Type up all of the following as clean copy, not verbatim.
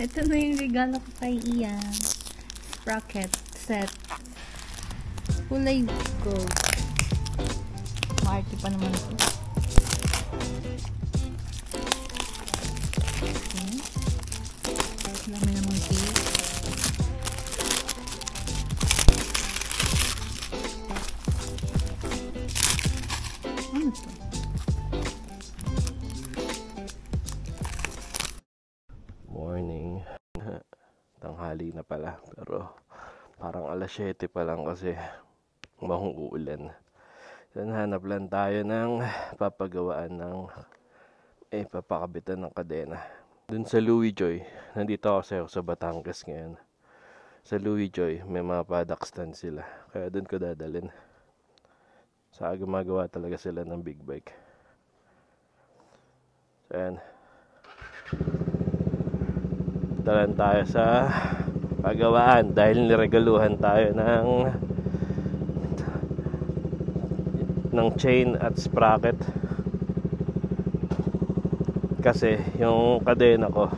Ito na yung regalo ko kay Ian. Sprocket set. Kulay gold. Maarte pa naman ito. Dami namang cake. Ano ito? Morning. Tanghali na pala, pero parang alas 7 pa lang kasi uulan. So, hanap lang tayo ng papagawaan ng papakabitan ng kadena. Dun sa Louis Joy, nandito ako sa Batangas ngayon. Sa Louis Joy, may mga paddock stand sila. Kaya dun ko dadalhin. Sa gumagawa talaga sila ng big bike. So, ayan. Talan tayo sa pagawaan dahil niregaluhan tayo ng chain at sprocket. Kasi yung kadena ko,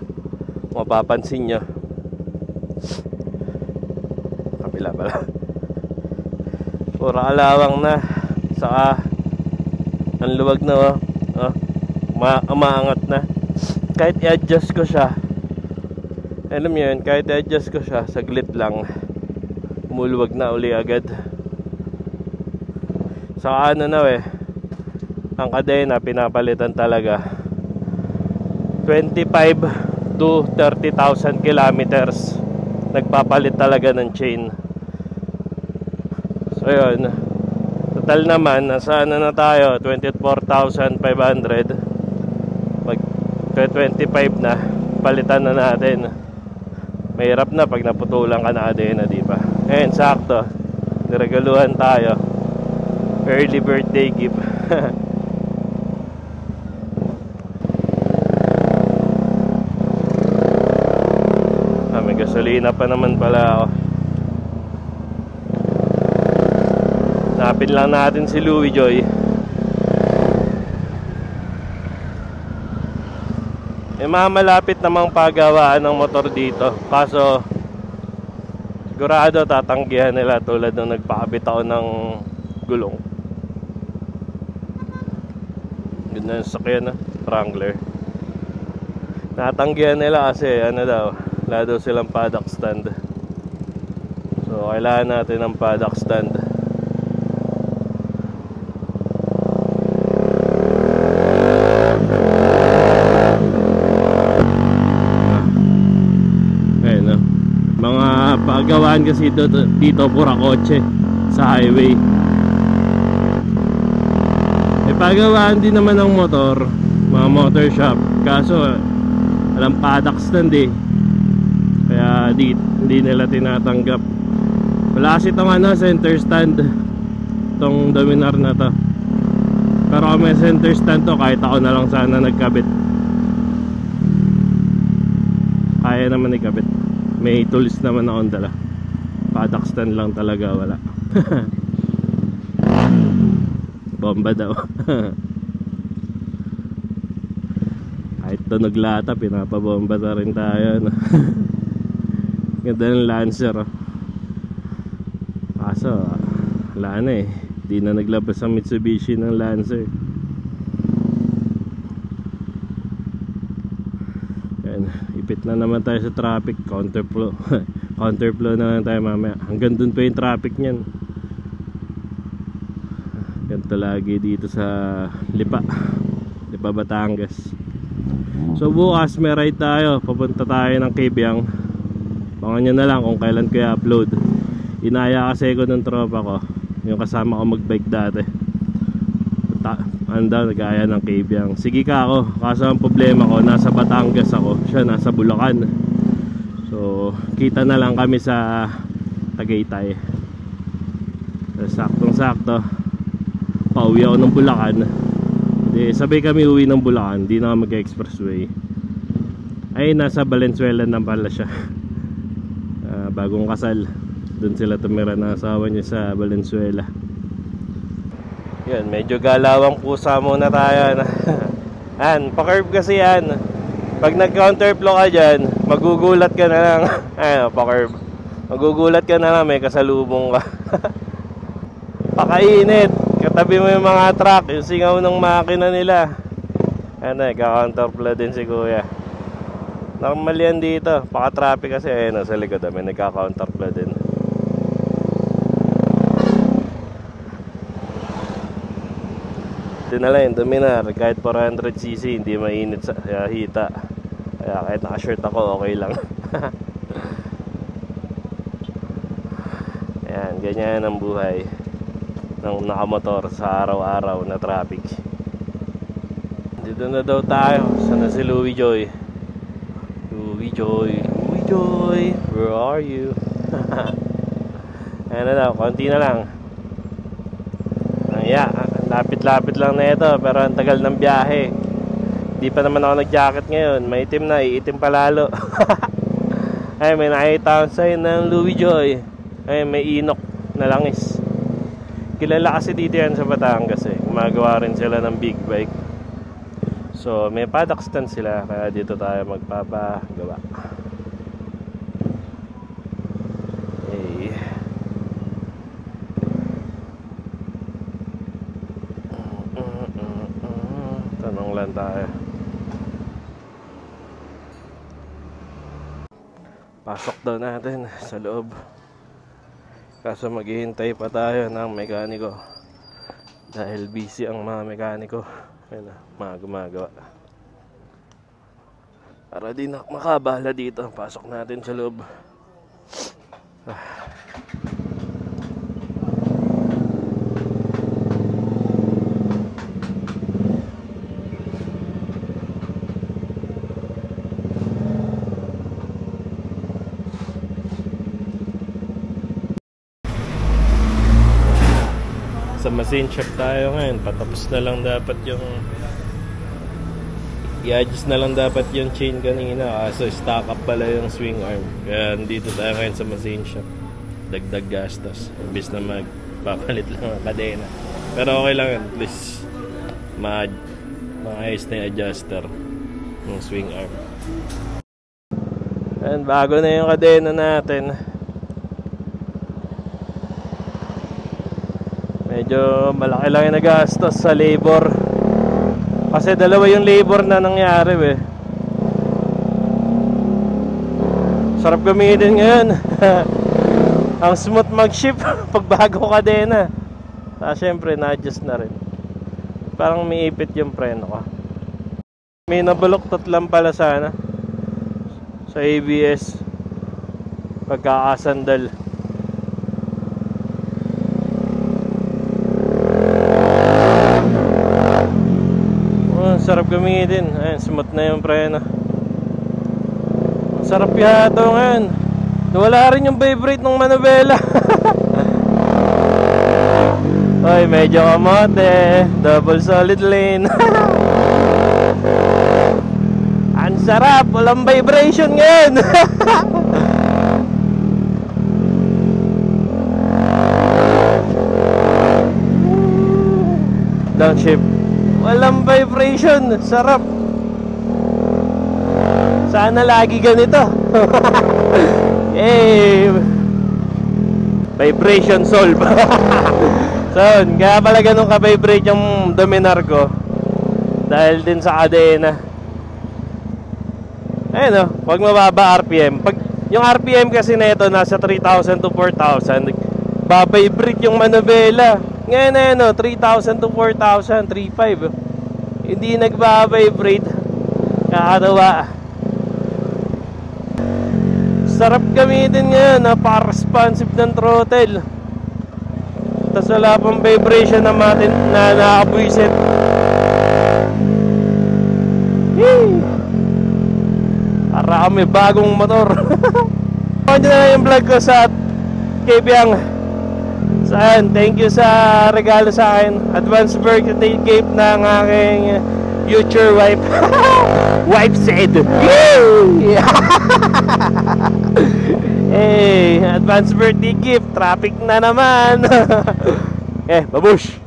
mapapansin nyo, kapila pala, pura alawang na. Saka ang luwag na umaangat na. Kahit i-adjust ko siya, alam mo yun, kahit i-adjust ko siya, saglit lang umuluwag na uli agad. Saka ano na ang kadena pinapalitan talaga 25 to 30,000 kilometers nagpapalit talaga ng chain. So yun, total naman nasa ano na tayo, 24,500. Pag 25 na, palitan na natin. Mahirap na pag naputulan ka na kadena, diba? Ngayon sakto, niregaluhan tayo, early birthday gift. May gasolina pa naman pala ako. Napin lang natin si Louis Joy. Malapit namang pagawaan ng motor dito. Kaso sigurado tatanggihan nila tulad nung nagpakabit ako ng gulong. Yun na yung sakyan na Wrangler. Natanggihan nila kasi ano daw, wala daw silang paddock stand. So kailangan natin ng paddock stand. Ayun, mga pagawaan kasi dito pura kotse sa highway. May pagawaan din naman ng motor, mga motor shop. Kaso walang paddock stand kaya hindi nila tinatanggap. Wala kasi itong center stand, itong Dominar na to. Pero kung may center stand to, kahit ako na lang sana nagkabit, kaya naman ikabit. May tools naman akong dala. Paddock stand lang talaga wala. Bomba daw. Kahit tunog lata, pinapabomba na rin tayo, no? Ganda ng Lancer, kaso wala na di na naglabas ang Mitsubishi ng Lancer. Ayan, ipit na naman tayo sa traffic. Counterflow counterflow na lang tayo mamaya. Hanggang dun pa yung traffic nyan. Ganito lagi dito sa Lipa Batangas. So bukas may ride tayo, papunta tayo ng Kibyang. Abangan nyo na lang kung kailan ko i-upload. Inaya kasi ko ng tropa ko, yung kasama ko magbike dati. Nagaya ng Kibyang. Sige ka ako, kaso ang problema ko, nasa Batangas ako, siya nasa Bulacan. So kita na lang kami sa Tagaytay. Saktong sakto pauwi ako ng Bulacan. Sabay kami uwi ng Bulacan, di na mag-expressway. Ay, nasa Valenzuela na pala siya. Bagong kasal, doon sila tumira ng asawa niya sa Valenzuela. Yan, medyo galawang pusa muna tayo. Yan, pa-curve kasi yan. Pag nag-counterflow ka dyan, magugulat ka na lang. Ayun, pa-curve. Magugulat ka na lang, may kasalubong ka. Pakainit. Katabi mo yung mga truck, yung singaw ng makina nila. Ano eh, ka-counterflow din si kuya. Normal yan dito. Paka-traffic kasi, ayun, sa likod may nagka-counterflow din. Ito na lang yung Dominar. Kahit 400cc, hindi mainit sa hita. Kaya kahit naka-shirt ako, okay lang. Ayan, ganyan ang buhay ng nakamotor sa araw-araw na traffic. Dito na daw tayo. Sana si Louie Joy? Louie Joy, Louie Joy, where are you? Ayan na daw, konti na lang. Lapit-lapit lang na ito, pero ang tagal ng biyahe. Di pa naman ako nag-jacket ngayon. Maitim na, iitim pa lalo. Ay, may nakita akong sign ng Louie Joy. Ay, may inok na langis. Kilala kasi dito yan sa Batangas eh. Gumagawa rin sila ng big bike. So, may paddock stand sila. Kaya dito tayo magpapagawa. Tanong lang tayo. Pasok daw natin sa loob. Kaso maghihintay pa tayo ng mekaniko. Dahil busy ang mga mekaniko. Ayun na, mga gumagawa. Para di na makabala dito. Pasok natin sa loob. Sa machine shop tayo ngayon. Patapos na lang dapat yung i-adjust na lang dapat yung chain kanina. Kaso stock up pala yung swing arm. Kaya dito tayo ngayon sa machine shop. Dagdag gastos. Imbis na magpapalit lang ang kadena. Pero okay lang yun. At least maayos na yung adjuster ng swing arm. And bago na yung kadena natin. Medyo malaki lang yung nagastos sa labor. Kasi dalawa yung labor na nangyari eh. Sarap gamitin ngayon. Ang smooth mag-shift pag bago kadena. Syempre na-adjust na rin. Parang may ipit yung preno ko. May nabaluktot lang pala sana sa ABS pagkakasandal. Sarap gamitin. Ayun, smooth na yung preno. Sarap yato ngayon. Wala rin yung vibrate ng manubela. Oy, medyo kamote. Double solid lane. Ang sarap. Walang vibration ngayon. Downshift. Walang vibration. Sarap. Sana lagi ganito. Vibration solve. So, kaya pala ganun ka-vibrate yung Dominar ko. Dahil din sa kadena. Ayun o, pag mababa RPM. Pag yung RPM kasi na ito nasa 3,000 to 4,000, babibrate yung manubela. Ngayon na yun, 3,000 to 4,000, 3,500. Hindi nagbabibrate. Kakatawa. Sarap gamitin ngayon, napaka-responsive ng throttle. Tapos wala pang vibration na nakabwisit. Para kami bagong motor. Ano na yung vlog ko sa Kepiang. Saan? Thank you sa regalo sa akin. Advance birthday gift ng aking future wife. Wife said, yay! Hey, advance birthday gift. Traffic na naman. Babush.